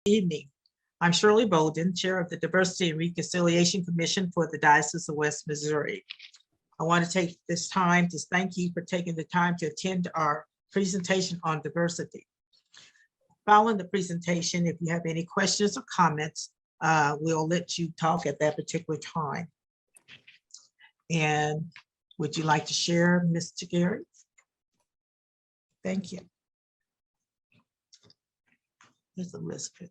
Evening. I'm Shirley Bolden, Chair of the Diversity and Reconciliation Commission for the Diocese of West Missouri. I want to take this time to thank you for taking the time to attend our presentation on diversity. Following the presentation, if you have any questions or comments, we'll let you talk at that particular time. And would you like to share, Mr. Gary? Thank you. Here's Elizabeth.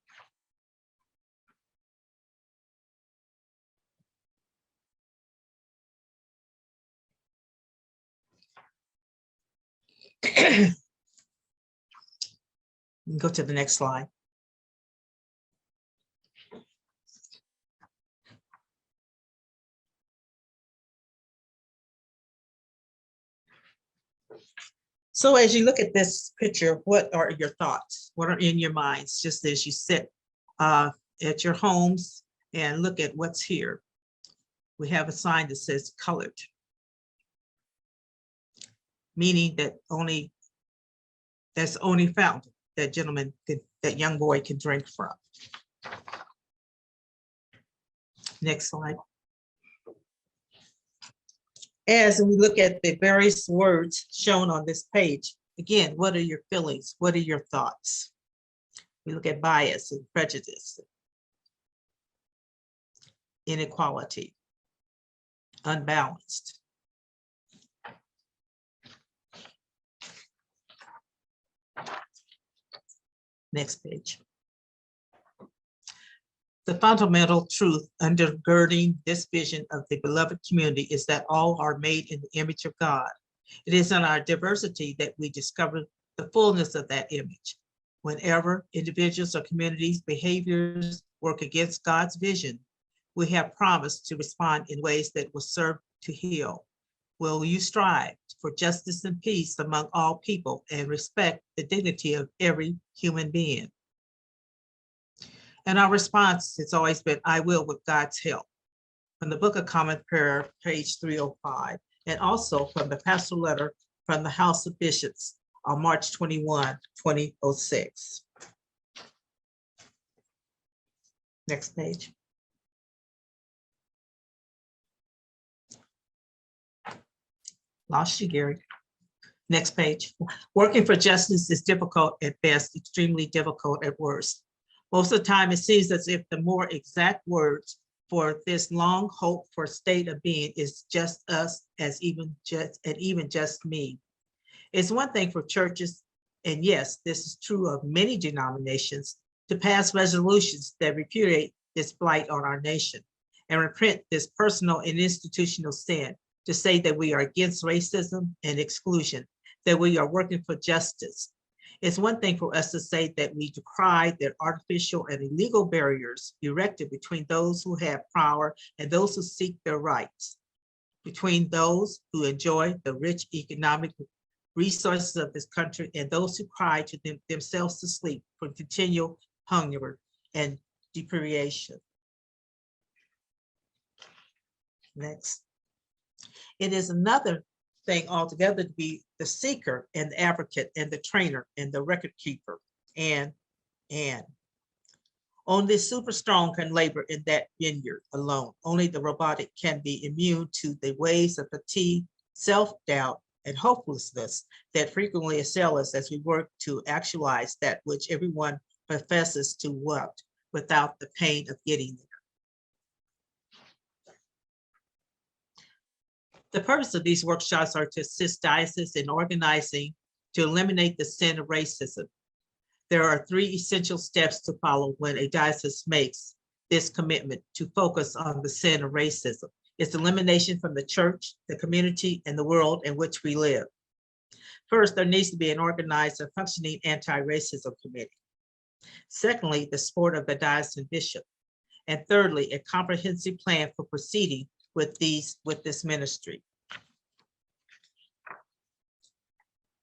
Go to the next slide. So as you look at this picture, what are your thoughts? What are in your minds just as you sit at your homes and look at what's here? We have a sign that says colored, meaning that that's only fountain that gentleman, that young boy can drink from. Next slide. As we look at the various words shown on this page, again, what are your feelings? What are your thoughts? We look at bias and prejudice, inequality, unbalanced. Next page. The fundamental truth undergirding this vision of the beloved community is that all are made in the image of God. It is in our diversity that we discover the fullness of that image. Whenever individuals or communities' behaviors work against God's vision, we have promised to respond in ways that will serve to heal. Will you strive for justice and peace among all people and respect the dignity of every human being? And our response has always been, I will with God's help. From the Book of Common Prayer, page 305, and also from the pastoral letter from the House of Bishops on March 21, 2006. Next page. Lost you, Gary. Next page. Working for justice is difficult at best, extremely difficult at worst. Most of the time, it seems as if the more exact words for this long hope for state of being is just us, as even just me. It's one thing for churches, and yes, this is true of many denominations, to pass resolutions that repudiate this blight on our nation and reprint this personal and institutional sin, to say that we are against racism and exclusion, that we are working for justice. It's one thing for us to say that we decry the artificial and illegal barriers erected between those who have power and those who seek their rights, between those who enjoy the rich economic resources of this country and those who cry to themselves to sleep from continual hunger and deprivation. Next. It is another thing altogether to be the seeker and the advocate and the trainer and the record keeper and only super strong can labor in that vineyard alone. Only the robotic can be immune to the waves of fatigue, self-doubt, and hopelessness that frequently assail us as we work to actualize that which everyone professes to want without the pain of getting there. The purpose of these workshops are to assist dioceses in organizing to eliminate the sin of racism. There are 3 essential steps to follow when a diocese makes this commitment to focus on the sin of racism. It's elimination from the church, the community, and the world in which we live. First, there needs to be an organized and functioning anti-racism committee. Secondly, the support of the diocesan bishop. And thirdly, a comprehensive plan for proceeding with this ministry.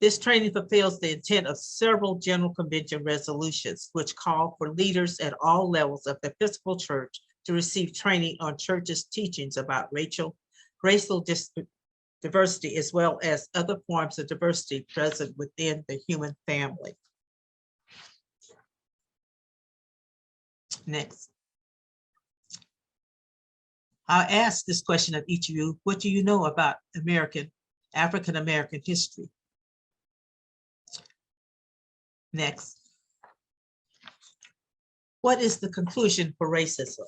This training fulfills the intent of several General Convention resolutions, which call for leaders at all levels of the Episcopal Church to receive training on church's teachings about racial diversity, as well as other forms of diversity present within the human family. Next. I'll ask this question of each of you. What do you know about African-American history? Next. What is the conclusion for racism?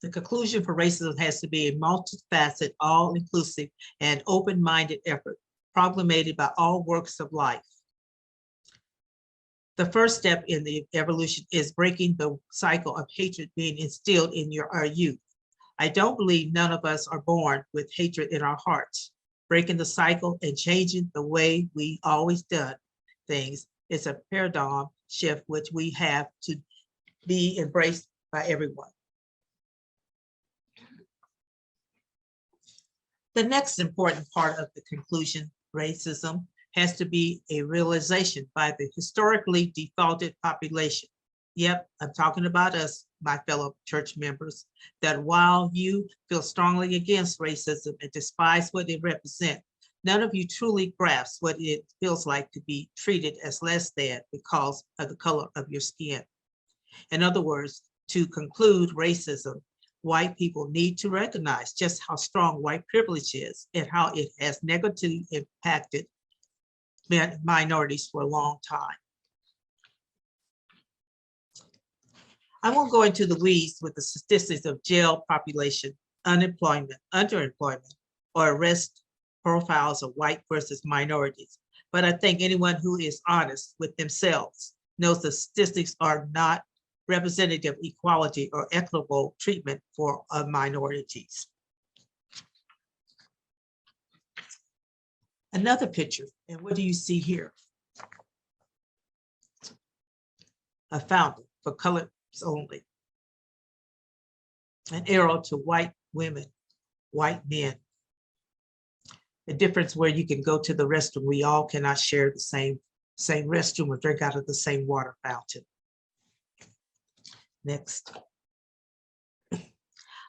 The conclusion for racism has to be a multifaceted, all-inclusive, and open-minded effort, proclaimed by all walks of life. The first step in the evolution is breaking the cycle of hatred being instilled in our youth. I don't believe none of us are born with hatred in our hearts. Breaking the cycle and changing the way we always done things is a paradigm shift which we have to be embraced by everyone. The next important part of the conclusion, racism, has to be a realization by the historically defaulted population. Yep, I'm talking about us, my fellow church members, that while you feel strongly against racism and despise what it represents, none of you truly grasp what it feels like to be treated as less than because of the color of your skin. In other words, to conclude racism, white people need to recognize just how strong white privilege is and how it has negatively impacted minorities for a long time. I won't go into the weeds with the statistics of jail population, unemployment, underemployment, or arrest profiles of white versus minorities. But I think anyone who is honest with themselves knows the statistics are not representative of equality or equitable treatment for minorities. Another picture, and what do you see here? A fountain for colors only. An arrow to white women, white men. The difference where you can go to the restroom, we all cannot share the same restroom or drink out of the same water fountain. Next.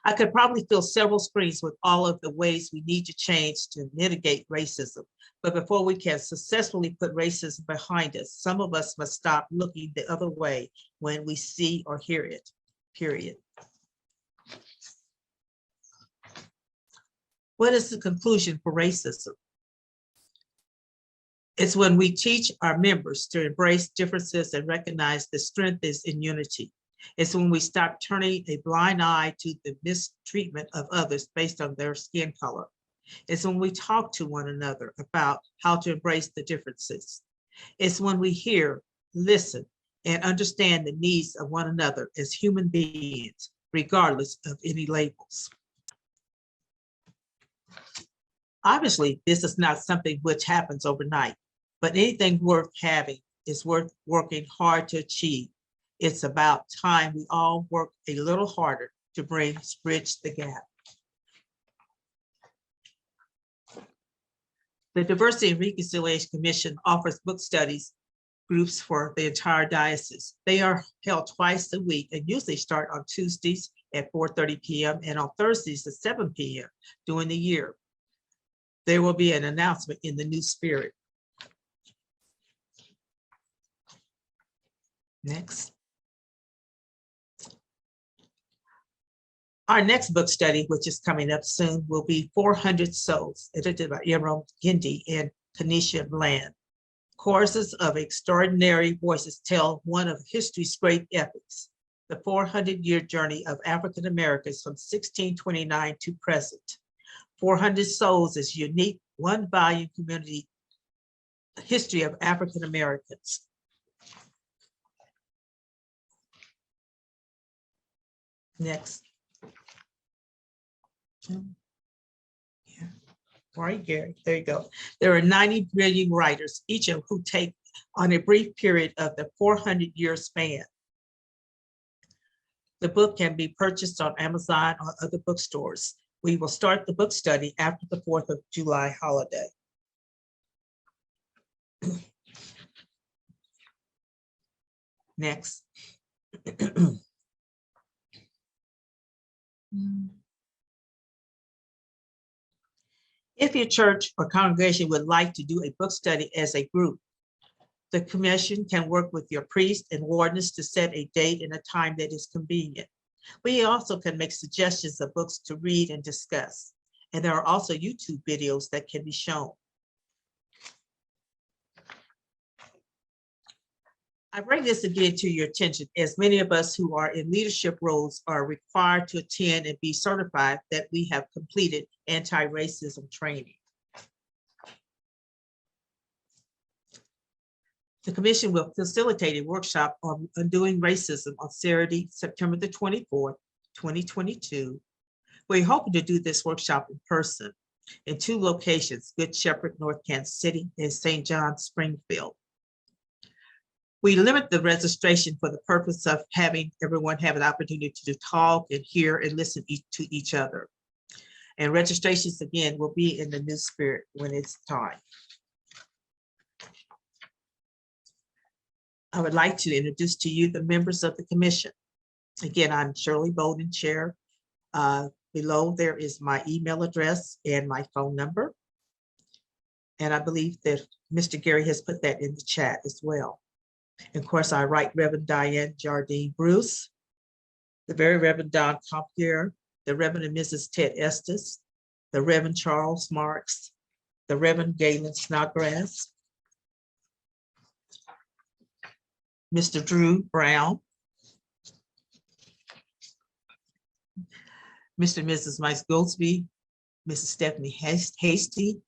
I could probably fill several screens with all of the ways we need to change to mitigate racism. But before we can successfully put racism behind us, some of us must stop looking the other way when we see or hear it, period. What is the conclusion for racism? It's when we teach our members to embrace differences and recognize the strength is in unity. It's when we stop turning a blind eye to the mistreatment of others based on their skin color. It's when we talk to one another about how to embrace the differences. It's when we hear, listen, and understand the needs of one another as human beings, regardless of any labels. Obviously, this is not something which happens overnight, but anything worth having is worth working hard to achieve. It's about time we all work a little harder to bridge the gap. The Diversity and Reconciliation Commission offers book studies groups for the entire diocese. They are held twice a week and usually start on Tuesdays at 4:30 p.m. and on Thursdays at 7 p.m. during the year. There will be an announcement in the New Spirit. Next. Our next book study, which is coming up soon, will be 400 Souls, edited by Emerald Gindi and Kanisha Bland. Choruses of extraordinary voices tell one of history's great epics, the 400-year journey of African Americans from 1629 to present. 400 Souls is unique, one-volume community history of African Americans. Next. Yeah. All right, Gary, there you go. There are 90 brilliant writers, each of who take on a brief period of the 400-year span. The book can be purchased on Amazon or other bookstores. We will start the book study after the 4th of July holiday. Next. If your church or congregation would like to do a book study as a group, The commission can work with your priest and wardens to set a date and a time that is convenient. We also can make suggestions of books to read and discuss. And there are also YouTube videos that can be shown. I bring this again to your attention, as many of us who are in leadership roles are required to attend and be certified that we have completed anti-racism training. The commission will facilitate a workshop on undoing racism on Saturday, September the 24th, 2022. We're hoping to do this workshop in person in 2 locations, Good Shepherd, North Kansas City, and St. John, Springfield. We limit the registration for the purpose of having everyone have an opportunity to talk and hear and listen to each other. And registrations, again, will be in the new spirit when it's time. I would like to introduce to you the members of the commission. Again, I'm Shirley Bolden, Chair. Below there is my email address and my phone number. And I believe that Mr. Gary has put that in the chat as well. And of course, I write Reverend Diane Jardine Bruce, the very Reverend Don Compier, the Reverend and Mrs. Ted Estes, the Reverend Charles Marks, the Reverend Galen Snodgrass, Mr. Drew Brown, Mr. and Mrs. Mike Goldsby, Mrs. Stephanie Hasty,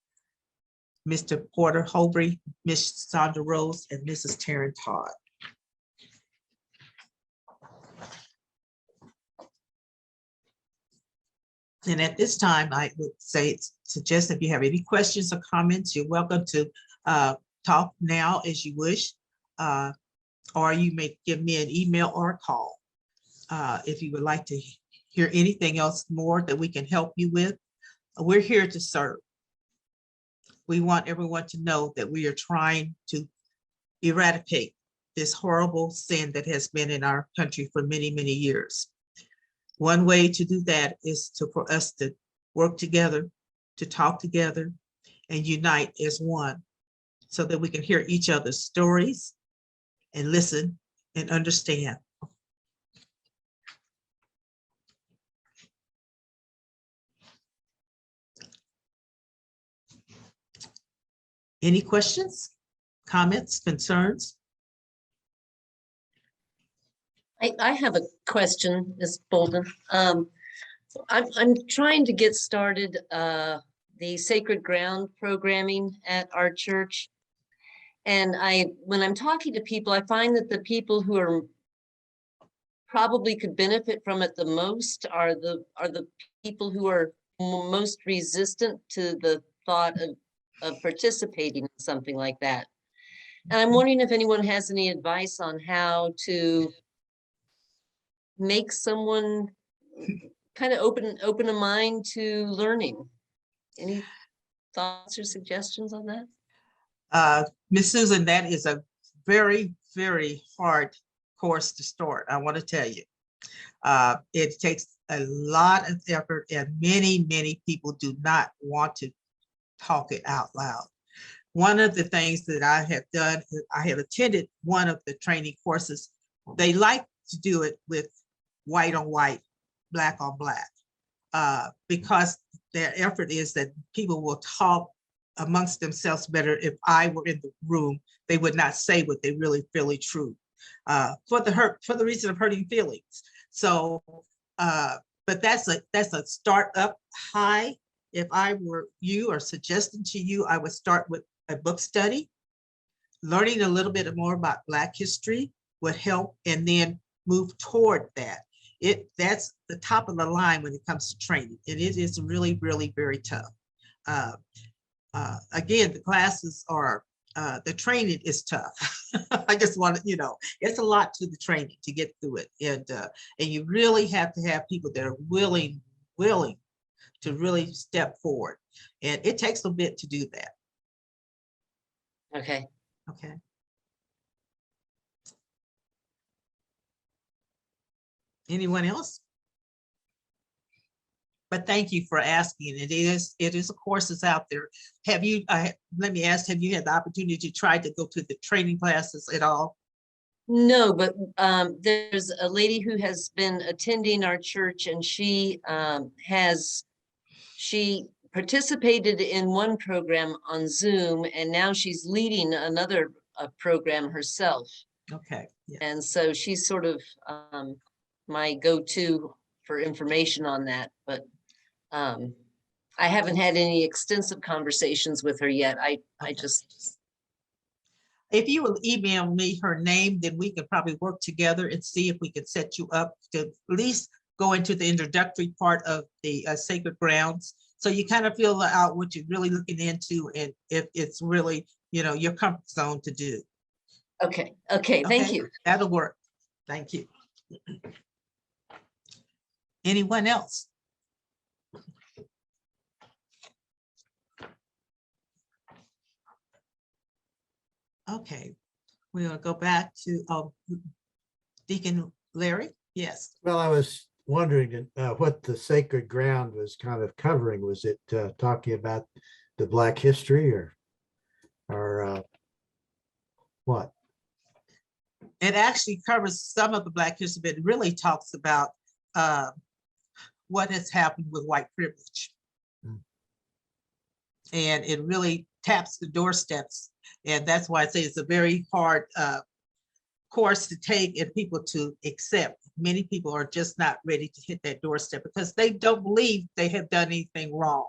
Mr. Porter Holbury, Miss Sandra Rose, and Mrs. Taryn Todd. And at this time, I would suggest if you have any questions or comments, you're welcome to talk now as you wish, or you may give me an email or a call. If you would like to hear anything else more that we can help you with, we're here to serve. We want everyone to know that we are trying to eradicate this horrible sin that has been in our country for many, many years. One way to do that is for us to work together, to talk together, and unite as one, so that we can hear each other's stories and listen and understand. Any questions, comments, concerns? I have a question, Ms. Bolden. I'm trying to get started the Sacred Ground programming at our church. And when I'm talking to people, I find that the people who are probably could benefit from it the most are the people who are most resistant to the thought of participating in something like that. And I'm wondering if anyone has any advice on how to make someone kind of open a mind to learning. Any thoughts or suggestions on that? Ms. Susan, that is a very, very hard course to start, I want to tell you. It takes a lot of effort, and many, many people do not want to talk it out loud. One of the things that I have done, I have attended one of the training courses. They like to do it with white on white, black on black, because their effort is that people will talk amongst themselves better. If I were in the room, they would not say what they really feel true, for the reason of hurting feelings. So, but that's a start up high. If I were you or suggesting to you, I would start with a book study. Learning a little bit more about Black history would help, and then move toward that. That's the top of the line when it comes to training. It is really, really very tough. Again, the classes are, the training is tough. I just want to, it's a lot to the training to get through it. And you really have to have people that are willing to really step forward. And it takes a bit to do that. Okay. Okay. Anyone else? But thank you for asking. It is a course that's out there. Have you, let me ask, have you had the opportunity to try to go to the training classes at all? No, but there's a lady who has been attending our church, and she participated in one program on Zoom, and now she's leading another program herself. Okay. Yeah. And so she's sort of my go-to for information on that, but I haven't had any extensive conversations with her yet. I just. If you will email me her name, then we could probably work together and see if we could set you up to at least go into the introductory part of the sacred grounds. So you kind of feel out what you're really looking into and if it's really, your comfort zone to do. Okay. Okay. Thank you. That'll work. Thank you. Anyone else? Okay, we'll go back to Deacon Larry. Yes. Well, I was wondering what the sacred ground was kind of covering. Was it talking about the Black history or what? It actually covers some of the Black history, but it really talks about what has happened with white privilege. And it really taps the doorsteps. And that's why I say it's a very hard course to take and people to accept. Many people are just not ready to hit that doorstep because they don't believe they have done anything wrong.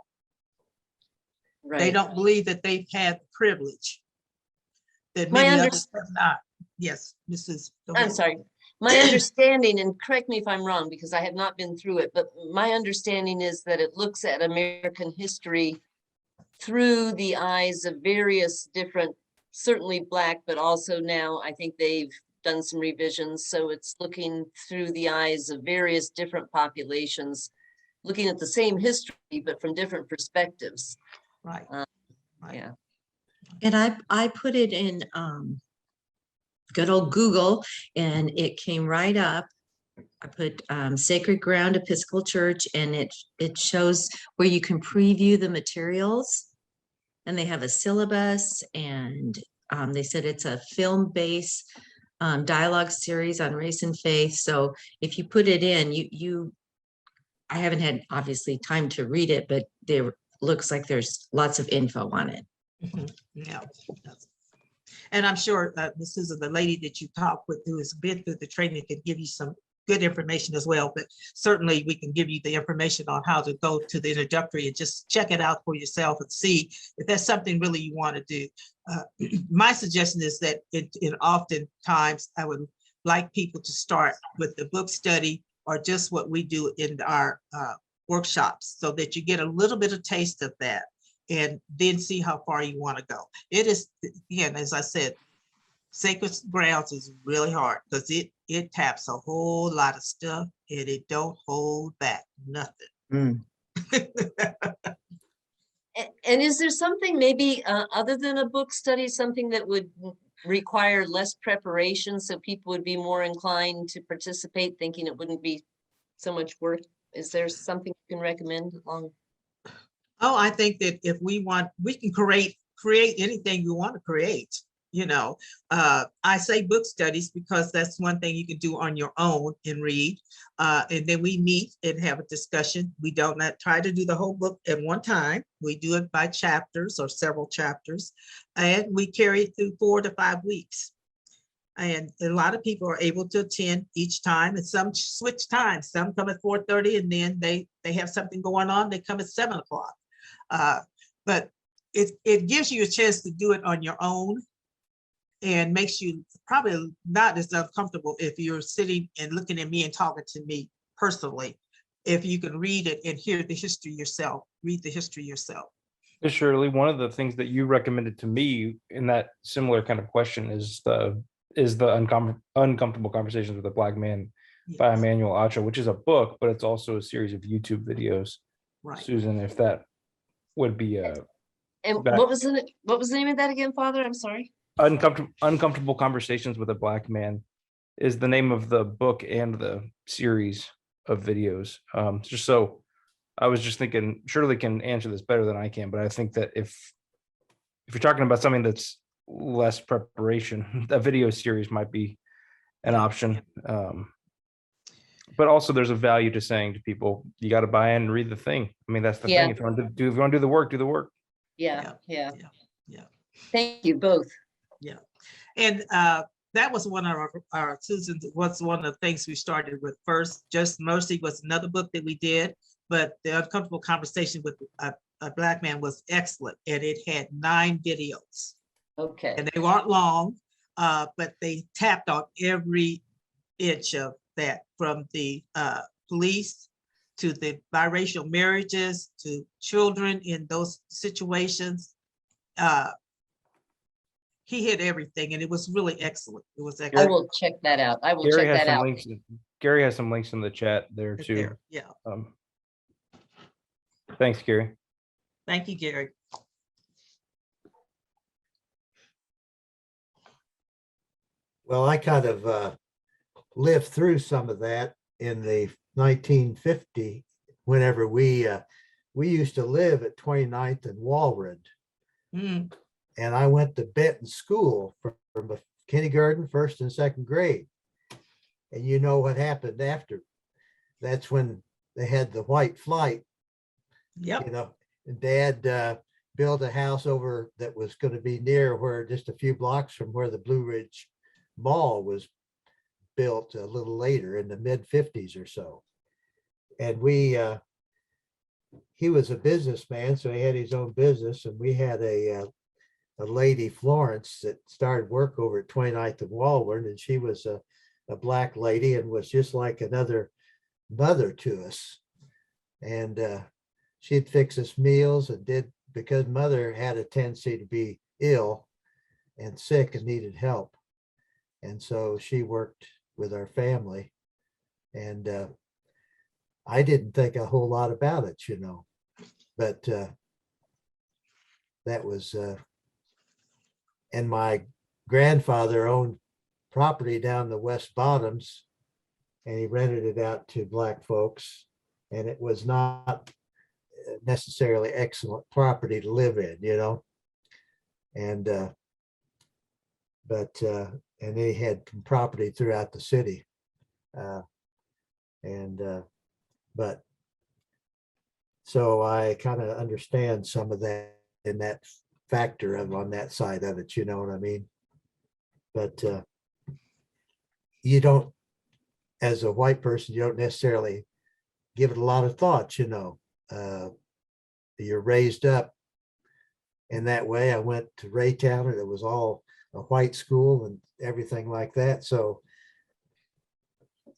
Right. They don't believe that they've had the privilege that many others have not. Yes, Mrs. I'm sorry. My understanding, and correct me if I'm wrong because I have not been through it, but my understanding is that it looks at American history through the eyes of various different, certainly Black, but also now I think they've done some revisions. So it's looking through the eyes of various different populations, looking at the same history, but from different perspectives. Right. Right. Yeah. And I put it in good old Google and it came right up. I put Sacred Ground Episcopal Church and it shows where you can preview the materials. And they have a syllabus and they said it's a film-based dialogue series on race and faith. So if you put it in, I haven't had obviously time to read it, but there looks like there's lots of info on it. Mm-hmm. Yeah. And I'm sure this is the lady that you talked with who has been through the training can give you some good information as well, but certainly we can give you the information on how to go to the introductory and just check it out for yourself and see if that's something really you want to do. My suggestion is that in oftentimes I would like people to start with the book study or just what we do in our workshops so that you get a little bit of taste of that and then see how far you want to go. It is, again, as I said, Sacred Grounds is really hard because it taps a whole lot of stuff and it don't hold back nothing. And is there something maybe other than a book study, something that would require less preparation so people would be more inclined to participate, thinking it wouldn't be so much work? Is there something you can recommend along? Oh, I think that if we want, we can create anything you want to create. I say book studies because that's one thing you can do on your own and read. And then we meet and have a discussion. We don't try to do the whole book at one time. We do it by chapters or several chapters, and we carry it through 4 to 5 weeks. And a lot of people are able to attend each time, and some switch times. Some come at 4:30, and then they have something going on. They come at 7 o'clock. But it gives you a chance to do it on your own. And makes you probably not as uncomfortable if you're sitting and looking at me and talking to me personally, if you can read it and hear the history yourself, read the history yourself. Shirley, one of the things that you recommended to me in that similar kind of question is the Uncomfortable Conversations with a Black Man by Emmanuel Acho, which is a book, but it's also a series of YouTube videos. Right. Susan, if that would be and what was the name of that again, Father? I'm sorry. Uncomfortable Conversations with a Black Man is the name of the book and the series of videos. Just so I was just thinking Shirley can answer this better than I can, but I think that if you're talking about something that's less preparation, a video series might be an option. But also there's a value to saying to people, you got to buy in and read the thing. I mean, that's the Yeah. thing. If you want to do the work, do the work. Yeah, yeah. Yeah. Thank you both. And that was one of our Susan, was one of the things we started with first. Just Mercy was another book that we did, but the Uncomfortable Conversation with a Black Man was excellent, and it had 9 videos. Okay. And they weren't long, but they tapped on every inch of that, from the police to the biracial marriages to children in those situations. He hit everything, and it was really excellent. It was I excellent. will check that out. I will Gary check has that some out. links. Gary has some links in the chat there too. There. Yeah. Thanks, Gary. Thank you, Gary. Well, I kind of lived through some of that in the 1950, whenever we used to live at 29th and Walred. Mm, And I went to Benton School from kindergarten, first and second grade. And you know what happened after? That's when they had the white flight, yep. you know, and Dad built a house over that was going to be near where, just a few blocks from where the Blue Ridge Mall was built a little later in the mid-50s or so. And he was a businessman, so he had his own business, and we had a lady, Florence, that started work over at 29th and Walworth, and she was a Black lady and was just like another mother to us. And she'd fix us meals, and because Mother had a tendency to be ill and sick and needed help. And so she worked with our family, and I didn't think a whole lot about it, you know, but that was, and my grandfather owned property down the West Bottoms, and he rented it out to Black folks, and it was not necessarily excellent property to live in, you know. And and they had property throughout the city, but so I kind of understand some of that in that factor of on that side of it, you know what I mean? But you don't, as a white person, you don't necessarily give it a lot of thought, you know. You're raised up in that way. I went to Raytown, and it was all a white school and everything like that. So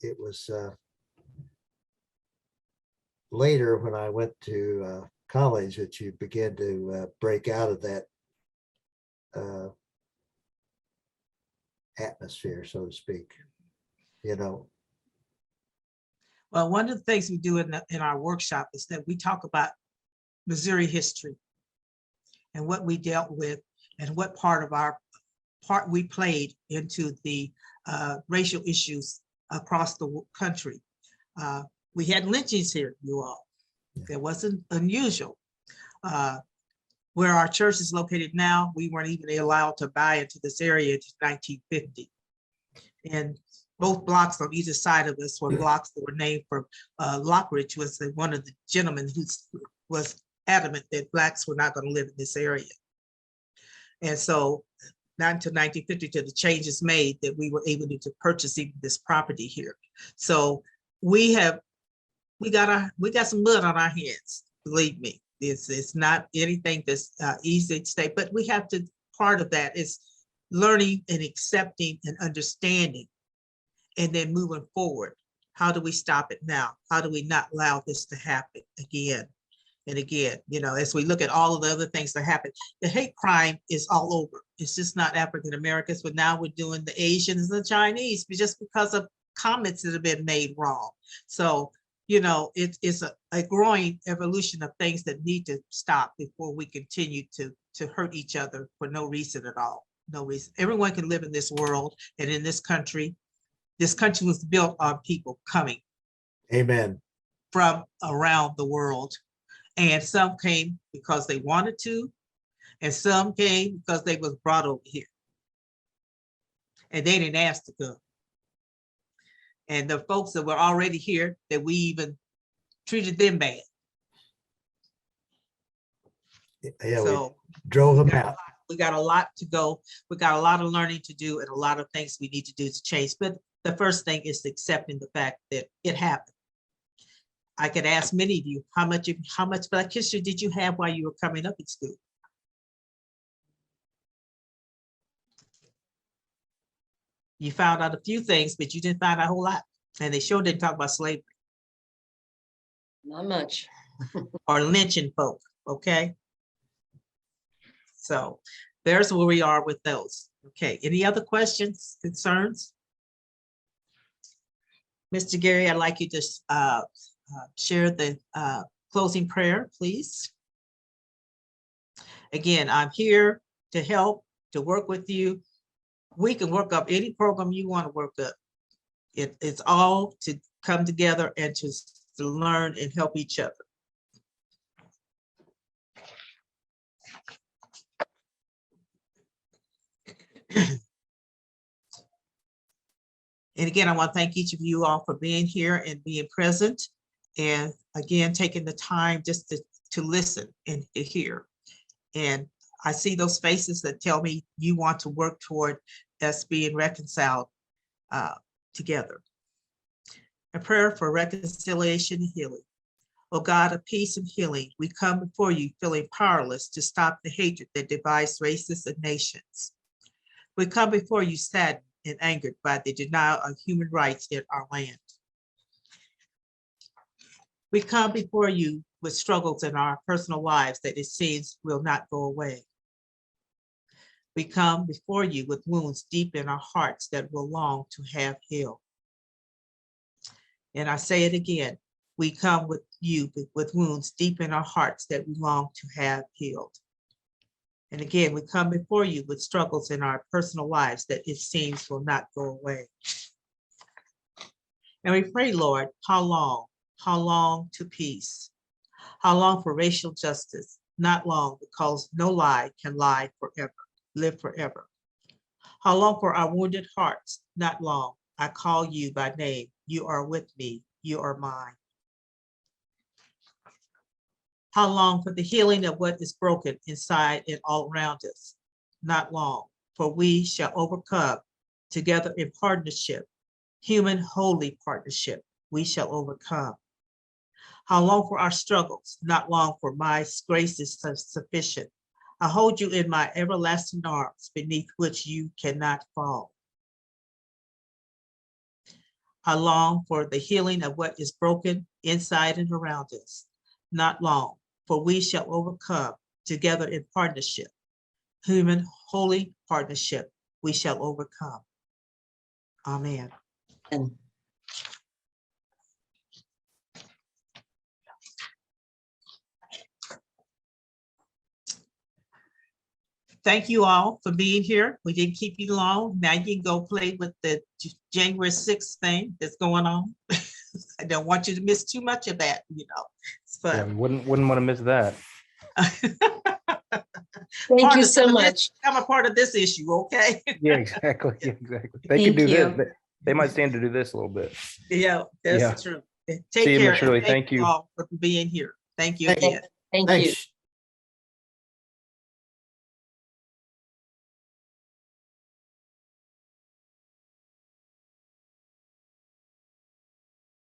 it was later when I went to college that you begin to break out of that atmosphere, so to speak, you know. Well, one of the things we do in our workshop is that we talk about Missouri history and what we dealt with and what part we played into the racial issues across the country. We had lynchings here, you all. It wasn't unusual. Where our church is located now, we weren't even allowed to buy into this area until 1950. And both blocks on either side of us were blocks that were named for Lockridge, was one of the gentlemen who was adamant that Blacks were not going to live in this area. And so not until 1950 till the changes made that we were able to purchase even this property here. So we got some mud on our hands, believe me. It's not anything that's easy to say, but we have to, part of that is learning and accepting and understanding, and then moving forward. How do we stop it now? How do we not allow this to happen again and again? You know, as we look at all of the other things that happen, the hate crime is all over. It's just not African Americans, but now we're doing the Asians and the Chinese, but just because of comments that have been made wrong. So, you know, it's a growing evolution of things that need to stop before we continue to hurt each other for no reason at all. No reason. Everyone can live in this world and in this country. This country was built on people coming. Amen. from around the world. And some came because they wanted to, and some came because they was brought over here. And they didn't ask to come. And the folks that were already here, that we even treated them bad. Yeah, we So drove them out. we got a lot to go. We got a lot of learning to do and a lot of things we need to do to change. But the first thing is accepting the fact that it happened. I could ask many of you, how much Black history did you have while you were coming up in school? You found out a few things, but you didn't find out a whole lot. And they sure didn't talk about slavery Not much. or lynching folk, okay? So there's where we are with those. Okay, any other questions, concerns? Mr. Gary, I'd like you to share the closing prayer, please. Again, I'm here to help, to work with you. We can work up any program you want to work up. It's all to come together and to learn and help each other. And again, I want to thank each of you all for being here and being present. And again, taking the time just to listen and to hear. And I see those faces that tell me you want to work toward us being reconciled together. A prayer for reconciliation and healing. Oh God of peace and healing, we come before you feeling powerless to stop the hatred that divides races and nations. We come before you saddened and angered by the denial of human rights in our land. We come before you with struggles in our personal lives that it seems will not go away. We come before you with wounds deep in our hearts that will long to have healed. And I say it again, we come with you with wounds deep in our hearts that we long to have healed. And again, we come before you with struggles in our personal lives that it seems will not go away. And we pray, Lord, how long to peace? How long for racial justice? Not long, because no lie can lie forever, live forever. How long for our wounded hearts? Not long. I call you by name. You are with me. You are mine. How long for the healing of what is broken inside and all around us? Not long, for we shall overcome together in partnership, human holy partnership, we shall overcome. How long for our struggles? Not long, for my grace is sufficient. I hold you in my everlasting arms beneath which you cannot fall. How long for the healing of what is broken inside and around us? Not long, for we shall overcome together in partnership, human holy partnership, we shall overcome. Amen. And Thank you all for being here. We didn't keep you long. Now you can go play with the January 6th thing that's going on. I don't want you to miss too much of that, you know. It's Yeah, fun. wouldn't want to miss that. thank you so much. I'm a part of this issue, okay? Yeah, exactly. Yeah, exactly. They could Thank do you. this. They might stand to do this a little bit. Yeah, that's Yeah. true. See Take you, care. Miss Shirley. And Thank you. all for being here. Thank you Thank you. again. Thank you. Thanks.